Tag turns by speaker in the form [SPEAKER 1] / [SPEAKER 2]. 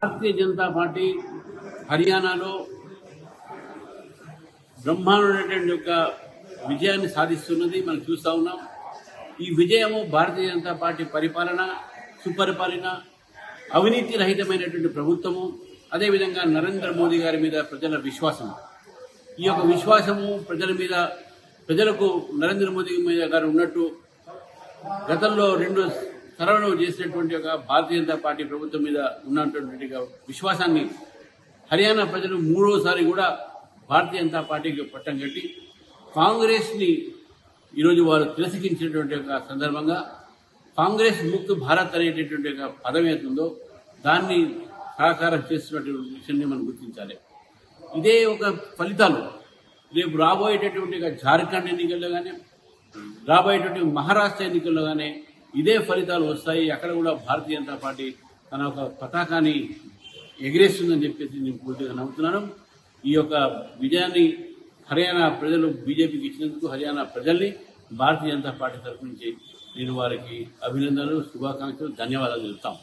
[SPEAKER 1] Bharatiya Janata party హర్యానాలో బ్రహ్మాండమైనటువంటి యొక్క విజయాన్ని సాధిస్తున్నది మనం చూస్తూ ఉన్నాం. ఈ విజయము భారతీయ జనతా పార్టీ పరిపాలన, సుపరిపాలన, అవినీతి రహితమైనటువంటి ప్రభుత్వము, అదేవిధంగా నరేంద్ర మోదీ గారి మీద ప్రజల విశ్వాసం. ఈ యొక్క విశ్వాసము ప్రజలకు నరేంద్ర మోదీ మీద గారు ఉన్నట్టు గతంలో 2 సర్వేలు చేసినటువంటి ఒక భారతీయ జనతా పార్టీ ప్రభుత్వం మీద ఉన్నటువంటి విశ్వాసాన్ని హర్యానా ప్రజలు 3వసారి కూడా భారతీయ జనతా పార్టీకి పట్టం కట్టి కాంగ్రెస్ని ఈరోజు వారు తిరస్కరించినటువంటి ఒక సందర్భంగా కాంగ్రెస్ ముక్త్ భారత్ అనేటటువంటి ఒక పదం ఏతుందో దాన్ని సాకారం చేస్తున్నటువంటి విషయాన్ని మనం గుర్తించాలి. ఇదే ఒక ఫలితాలు రేపు రాబోయేటటువంటి జార్ఖండ్ ఎన్నికల్లో కానీ రాబోయేటువంటి మహారాష్ట్ర ఎన్నికల్లో కానీ ఇదే ఫలితాలు వస్తాయి. అక్కడ కూడా భారతీయ జనతా పార్టీ తన ఒక పతాకాన్ని ఎగిరేస్తుందని చెప్పేసి నేను పూర్తిగా నమ్ముతున్నాను. ఈ యొక్క విజయాన్ని హర్యానా ప్రజలు బీజేపీకి ఇచ్చినందుకు హర్యానా ప్రజల్ని భారతీయ జనతా పార్టీ తరఫు నుంచి నేను వారికి అభినందనలు, శుభాకాంక్షలు, ధన్యవాదాలు చెప్తాం.